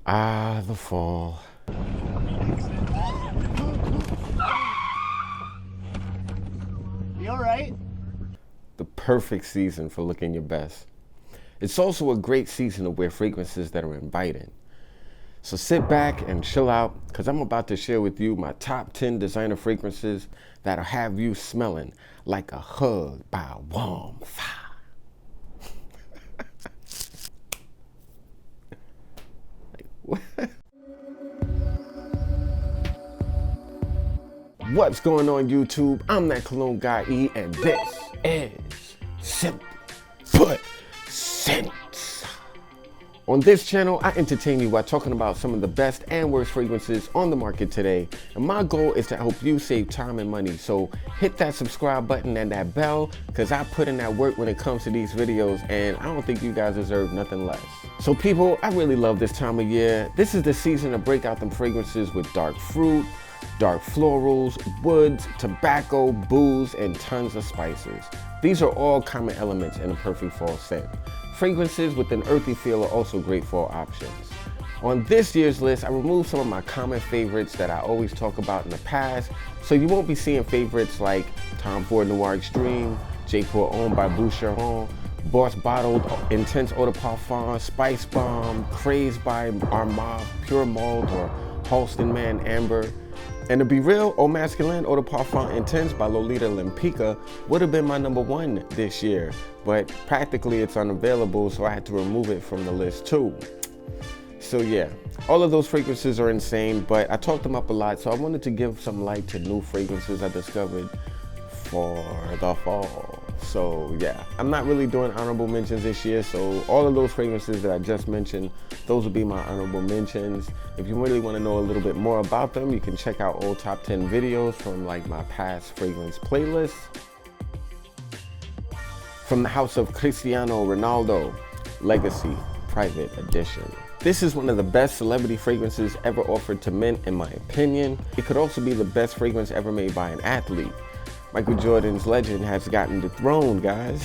Ah, the fall. You alright? The perfect season for looking your best. It's also a great season to wear fragrances that are inviting. So sit back and chill out, because I'm about to share with you my top 10 designer fragrances that'll have you smelling like a hug by a warm fire. What's going on, YouTube? I'm that cologne guy E, and this is SimplyPut Scents. On this channel, I entertain you by talking about some of the best and worst fragrances on the market today. And my goal is to help you save time and money. So hit that subscribe button and that bell, because I put in that work when it comes to these videos, and I don't think you guys deserve nothing less. So people, I really love this time of year. This is the season to break out them fragrances with dark fruit, dark florals, woods, tobacco, booze, and tons of spices. These are all common elements in a perfect fall scent. Fragrances with an earthy feel are also great fall options. On this year's list, I removed some of my common favorites that I always talk about in the past, so you won't be seeing favorites like Tom Ford Noir Extreme, J. Pour Homme by Boucheron, Boss Bottled Intense Eau de Parfum, Spice Bomb, Crazed by Armagh, Pure Mold, or Halston Man Amber. And to be real, Eau Masculine Eau de Parfum Intense by Lolita Lempica would have been my #1 this year, but practically it's unavailable, so I had to remove it from the list too. So yeah, all of those fragrances are insane, but I talked them up a lot, so I wanted to give some light to new fragrances I discovered for the fall. So yeah, I'm not really doing honorable mentions this year, so all of those fragrances that I just mentioned, those will be my honorable mentions. If you really want to know a little bit more about them, you can check out old top 10 videos from like my past fragrance playlist. From the house of Cristiano Ronaldo Legacy Private Edition. This is one of the best celebrity fragrances ever offered to men, in my opinion. It could also be the best fragrance ever made by an athlete. Michael Jordan's legend has gotten dethroned, guys.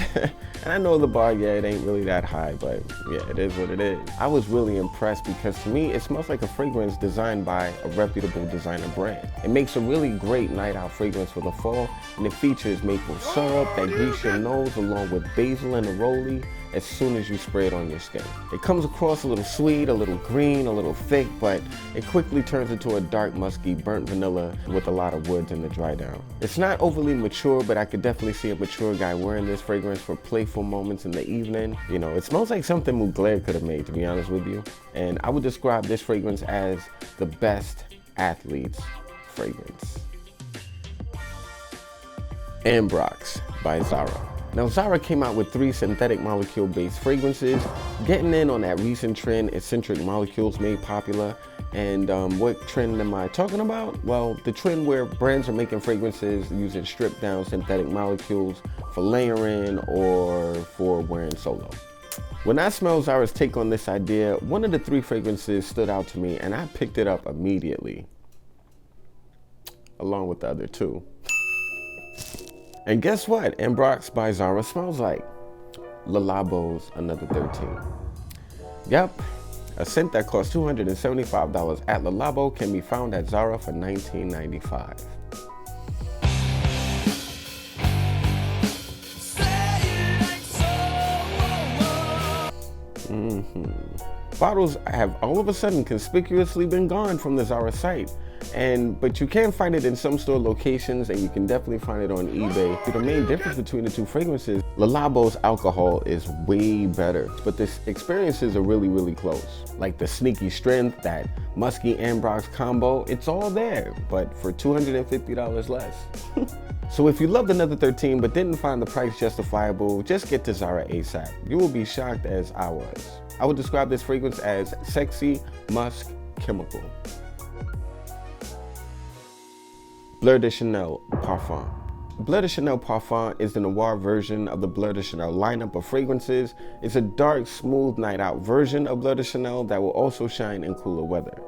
And I know the bar, yeah, it ain't really that high, but yeah, it is what it is. I was really impressed because to me, it smells like a fragrance designed by a reputable designer brand. It makes a really great night out fragrance for the fall, and it features maple syrup that grease your nose along with basil and neroli as soon as you spray it on your skin. It comes across a little sweet, a little green, a little thick, but it quickly turns into a dark, musky, burnt vanilla with a lot of woods in the dry down. It's not overly mature, but I could definitely see a mature guy wearing this fragrance for playful moments in the evening. You know, it smells like something Mugler could have made, to be honest with you. And I would describe this fragrance as the best athlete's fragrance. Ambrox by Zara. Now, Zara came out with 3 synthetic molecule-based fragrances, getting in on that recent trend eccentric molecules made popular. And what trend am I talking about? Well, the trend where brands are making fragrances using stripped-down synthetic molecules for layering or for wearing solo. When I smelled Zara's take on this idea, one of the 3 fragrances stood out to me, and I picked it up immediately, along with the other 2. And guess what Ambrox by Zara smells like? Le Labo's Another 13. Yep, a scent that costs $275 at Le Labo can be found at Zara for $19.95. Bottles have all of a sudden conspicuously been gone from the Zara site. But you can find it in some store locations, and you can definitely find it on eBay. The main difference between the 2 fragrances, Le Labo's alcohol is way better, but the experiences are really, really close. Like the sneaky strength, that musky Ambrox combo, it's all there, but for $250 less. So if you loved Another 13 but didn't find the price justifiable, just get to Zara ASAP. You will be shocked as I was. I would describe this fragrance as sexy musk chemical. Bleu de Chanel Parfum. Bleu de Chanel Parfum is the noir version of the Bleu de Chanel lineup of fragrances. It's a dark, smooth night out version of Bleu de Chanel that will also shine in cooler weather.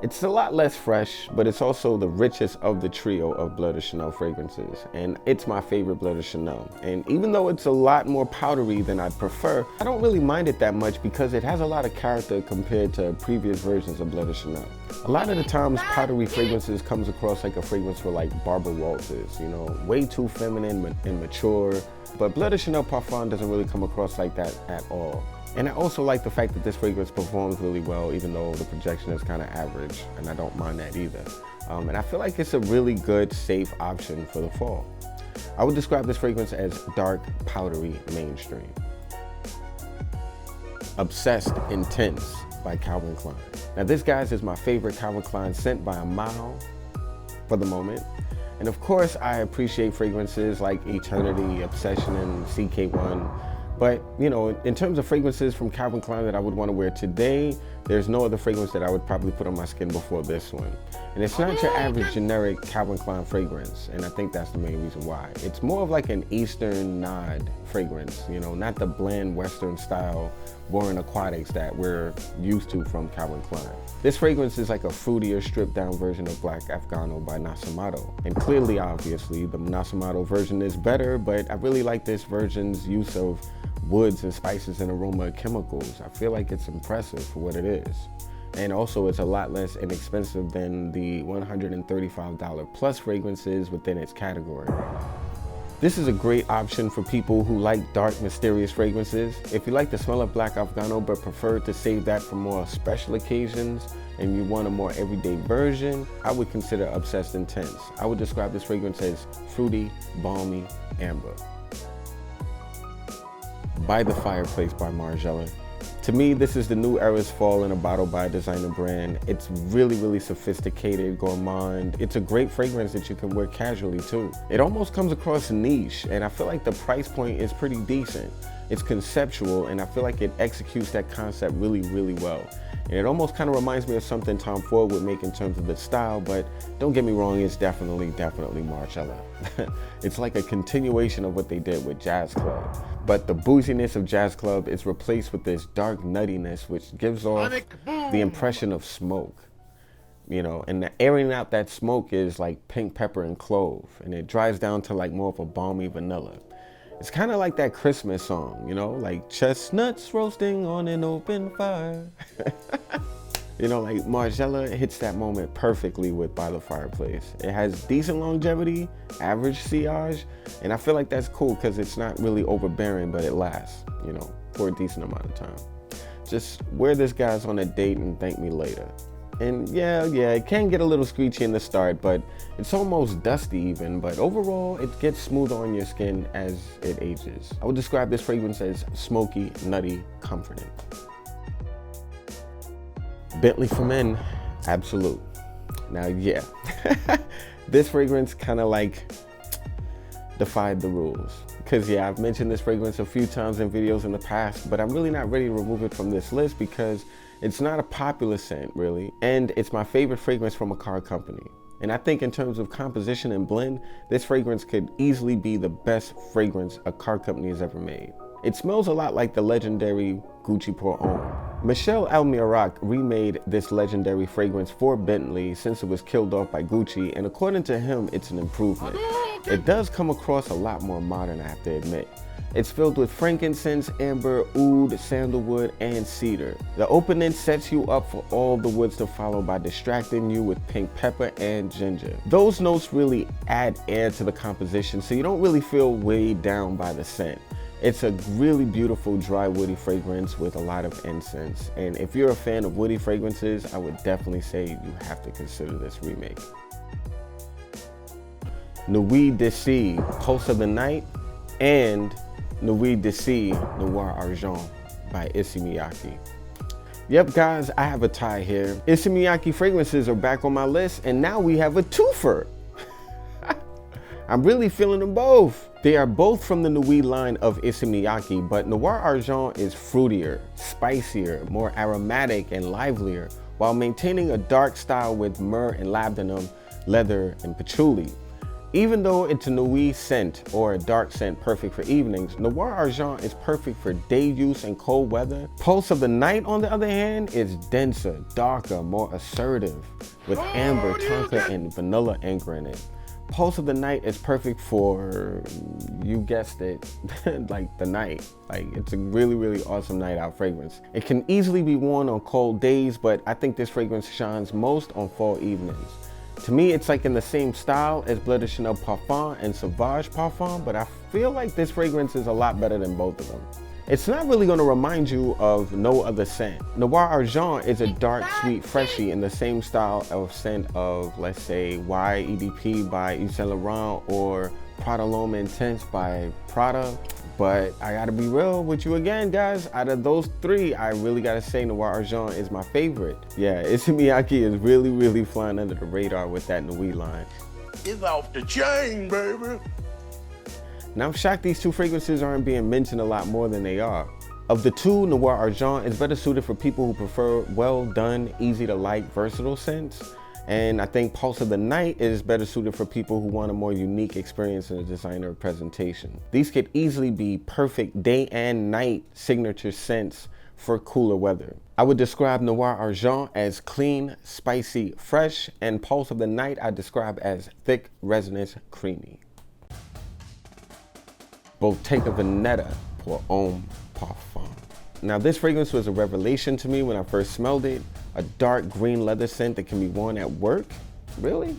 It's a lot less fresh, but it's also the richest of the trio of Bleu de Chanel fragrances, and it's my favorite Bleu de Chanel. And even though it's a lot more powdery than I'd prefer, I don't really mind it that much because it has a lot of character compared to previous versions of Bleu de Chanel. A lot of the times, powdery fragrances comes across like a fragrance for like Barbara Walters, you know, way too feminine and mature, but Bleu de Chanel Parfum doesn't really come across like that at all. And I also like the fact that this fragrance performs really well, even though the projection is kind of average, and I don't mind that either. And I feel like it's a really good, safe option for the fall. I would describe this fragrance as dark, powdery, mainstream. Obsessed Intense by Calvin Klein. Now this, guys, is my favorite Calvin Klein scent by a mile for the moment. And of course, I appreciate fragrances like Eternity, Obsession, and CK1. But, you know, in terms of fragrances from Calvin Klein that I would want to wear today, there's no other fragrance that I would probably put on my skin before this one. And it's not your average generic Calvin Klein fragrance, and I think that's the main reason why. It's more of like an Eastern nod fragrance, you know, not the bland Western style boring aquatics that we're used to from Calvin Klein. This fragrance is like a fruitier, stripped down version of Black Afghano by Nasamato. And clearly, obviously, the Nasamato version is better, but I really like this version's use of woods and spices and aroma chemicals. I feel like it's impressive for what it is. And also it's a lot less inexpensive than the $135 plus fragrances within its category. This is a great option for people who like dark, mysterious fragrances. If you like the smell of Black Afghano but prefer to save that for more special occasions and you want a more everyday version, I would consider Obsessed Intense. I would describe this fragrance as fruity, balmy, amber. By the Fireplace by Margiela. To me, this is the new era's fall in a bottle by a designer brand. It's really, really sophisticated, gourmand. It's a great fragrance that you can wear casually too. It almost comes across niche, and I feel like the price point is pretty decent. It's conceptual, and I feel like it executes that concept really, really well. And it almost kind of reminds me of something Tom Ford would make in terms of the style, but don't get me wrong, it's definitely Margiela. It's like a continuation of what they did with Jazz Club. But the booziness of Jazz Club is replaced with this dark nuttiness, which gives off the impression of smoke. You know, and the airing out that smoke is like pink pepper and clove, and it dries down to like more of a balmy vanilla. It's kind of like that Christmas song, you know, like chestnuts roasting on an open fire. You know, like Margiela hits that moment perfectly with By the Fireplace. It has decent longevity, average sillage, and I feel like that's cool because it's not really overbearing, but it lasts, you know, for a decent amount of time. Just wear this, guys, on a date and thank me later. And yeah, it can get a little screechy in the start, but it's almost dusty even, but overall it gets smoother on your skin as it ages. I would describe this fragrance as smoky, nutty, comforting. Bentley for Men, Absolute. Now yeah, this fragrance kind of like defied the rules. Because yeah, I've mentioned this fragrance a few times in videos in the past, but I'm really not ready to remove it from this list because it's not a popular scent, really, and it's my favorite fragrance from a car company. And I think in terms of composition and blend, this fragrance could easily be the best fragrance a car company has ever made. It smells a lot like the legendary Gucci Pour Homme. Michel Almirac remade this legendary fragrance for Bentley since it was killed off by Gucci, and according to him, it's an improvement. It does come across a lot more modern, I have to admit. It's filled with frankincense, amber, oud, sandalwood, and cedar. The opening sets you up for all the woods to follow by distracting you with pink pepper and ginger. Those notes really add air to the composition, so you don't really feel weighed down by the scent. It's a really beautiful, dry, woody fragrance with a lot of incense. And if you're a fan of woody fragrances, I would definitely say you have to consider this remake. Nuit de Sea, Pulse of the Night, and Nuit de Sea, Noir Argent by Issey Miyake. Yep, guys, I have a tie here. Issey Miyake fragrances are back on my list, and now we have a twofer. I'm really feeling them both. They are both from the Nuit line of Issey Miyake, but Noir Argent is fruitier, spicier, more aromatic, and livelier, while maintaining a dark style with myrrh and labdanum, leather, and patchouli. Even though it's a nuit scent or a dark scent perfect for evenings, Noir Argent is perfect for day use in cold weather. Pulse of the Night, on the other hand, is denser, darker, more assertive, with amber, tonka, and vanilla anchor in it. Pulse of the Night is perfect for, you guessed it, like the night. Like, it's a really, really awesome night out fragrance. It can easily be worn on cold days, but I think this fragrance shines most on fall evenings. To me, it's like in the same style as Bleu de Chanel Parfum and Sauvage Parfum, but I feel like this fragrance is a lot better than both of them. It's not really going to remind you of no other scent. Noir Argent is a dark, sweet freshie in the same style of scent of, let's say, YEDP by Yves Saint Laurent or Prada L'Homme Intense by Prada. But I gotta be real with you again, guys. Out of those three, I really gotta say Noir Argent is my favorite. Yeah, Issey Miyake is really, really flying under the radar with that Nuit line. It's off the chain, baby. Now I'm shocked these two fragrances aren't being mentioned a lot more than they are. Of the two, Noir Argent is better suited for people who prefer well done, easy to like, versatile scents. And I think Pulse of the Night is better suited for people who want a more unique experience in a designer presentation. These could easily be perfect day and night signature scents for cooler weather. I would describe Noir Argent as clean, spicy, fresh, and Pulse of the Night I describe as thick, resinous, creamy. Bottega Veneta pour Homme Parfum. Now this fragrance was a revelation to me when I first smelled it. A dark green leather scent that can be worn at work? Really?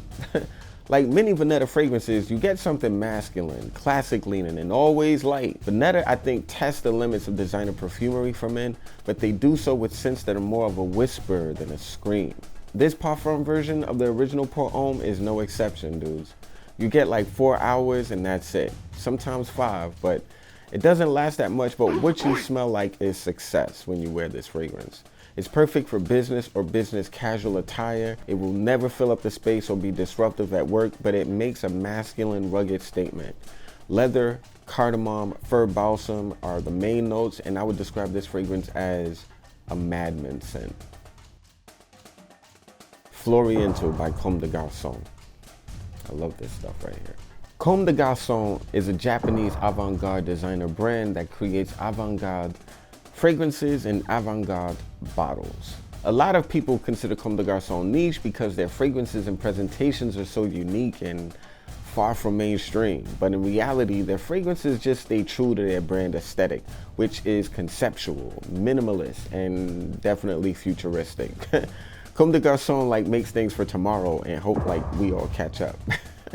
Like many Veneta fragrances, you get something masculine, classic leaning, and always light. Veneta, I think, tests the limits of designer perfumery for men, but they do so with scents that are more of a whisper than a scream. This parfum version of the original Pour Homme is no exception, dudes. You get like 4 hours and that's it. Sometimes 5, but it doesn't last that much, but what you smell like is success when you wear this fragrance. It's perfect for business or business casual attire. It will never fill up the space or be disruptive at work, but it makes a masculine, rugged statement. Leather, cardamom, fir balsam are the main notes, and I would describe this fragrance as a madman scent. Florie by Comme des Garçons. I love this stuff right here. Comme des Garçons is a Japanese avant-garde designer brand that creates avant-garde fragrances in avant-garde bottles. A lot of people consider Comme des Garçons niche because their fragrances and presentations are so unique and far from mainstream, but in reality, their fragrances just stay true to their brand aesthetic, which is conceptual, minimalist, and definitely futuristic. Comme des Garçons like makes things for tomorrow and hope like we all catch up.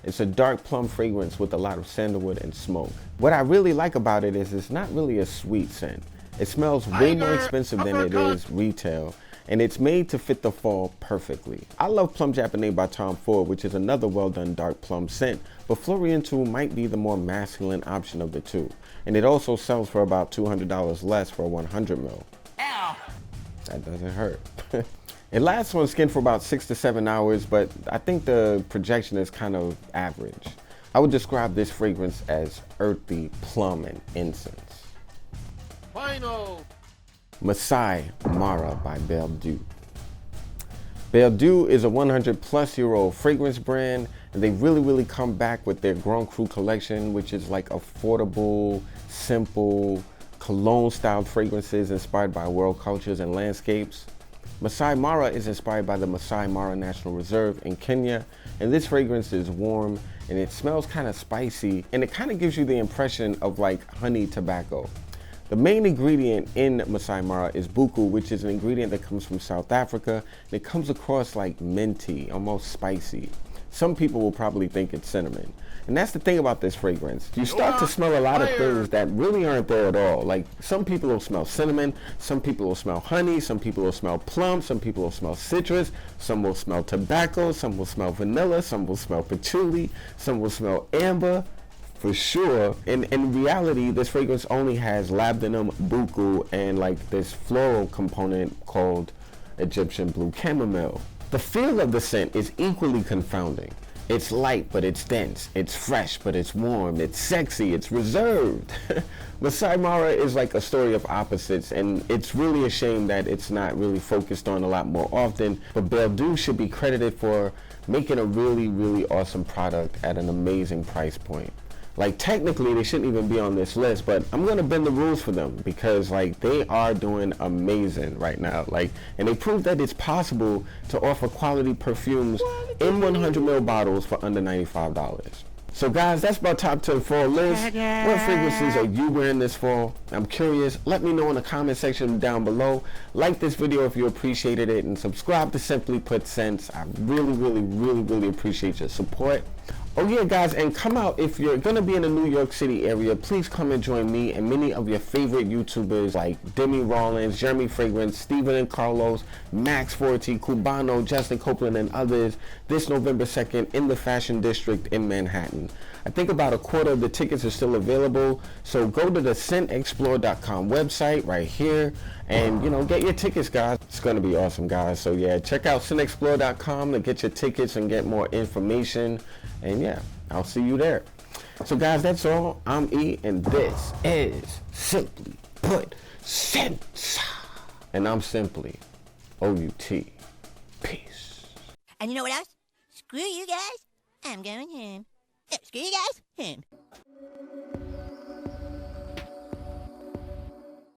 It's a dark plum fragrance with a lot of sandalwood and smoke. What I really like about it is it's not really a sweet scent. It smells way more expensive than it is retail, and it's made to fit the fall perfectly. I love Plum Japonais by Tom Ford, which is another well-done dark plum scent, but Florie might be the more masculine option of the two. And it also sells for about $200 less for a 100 ml. Ow. That doesn't hurt. It lasts on skin for about 6 to 7 hours, but I think the projection is kind of average. I would describe this fragrance as earthy, plum, and incense. Final. Masai Mara by Belle. Belle is a 100-plus-year-old fragrance brand, and they really come back with their Grand Cru collection, which is like affordable, simple, cologne-styled fragrances inspired by world cultures and landscapes. Masai Mara is inspired by the Masai Mara National Reserve in Kenya, and this fragrance is warm and it smells kind of spicy, and it kind of gives you the impression of like honey tobacco. The main ingredient in Masai Mara is buku, which is an ingredient that comes from South Africa, and it comes across like minty, almost spicy. Some people will probably think it's cinnamon. And that's the thing about this fragrance. You start to smell a lot of things that really aren't there at all. Like some people will smell cinnamon, some people will smell honey, some people will smell plum, some people will smell citrus, some will smell tobacco, some will smell vanilla, some will smell patchouli, some will smell amber, for sure. And in reality, this fragrance only has labdanum, buku, and like this floral component called Egyptian blue chamomile. The feel of the scent is equally confounding. It's light, but it's dense. It's fresh, but it's warm. It's sexy, it's reserved. Masai Mara is like a story of opposites, and it's really a shame that it's not really focused on a lot more often, but Beldu should be credited for making a really, really awesome product at an amazing price point. Like, technically they shouldn't even be on this list, but I'm gonna bend the rules for them because like they are doing amazing right now. Like, and they proved that it's possible to offer quality perfumes in 100ml bottles for under $95. So guys, that's my top 10 fall list. What fragrances are you wearing this fall? I'm curious. Let me know in the comment section down below. Like this video if you appreciated it, and subscribe to Simply Put Scents. I really appreciate your support. Oh yeah guys, and come out if you're gonna be in the New York City area. Please come and join me and many of your favorite YouTubers like Demi Rollins, Jeremy Fragrance, Steven and Carlos, Max Forte, Cubano, Justin Copeland, and others this November 2nd in the Fashion District in Manhattan. I think about a quarter of the tickets are still available, so go to the scentexplore.com website right here and get your tickets, guys. It's gonna be awesome, guys. So yeah, check out scentexplore.com to get your tickets and get more information. And yeah, I'll see you there. So guys, that's all. I'm E, and this is Simply Put Scents. And I'm Simply O-U-T. Peace. And you know what else? Screw you guys. I'm going home. Screw you guys. Home.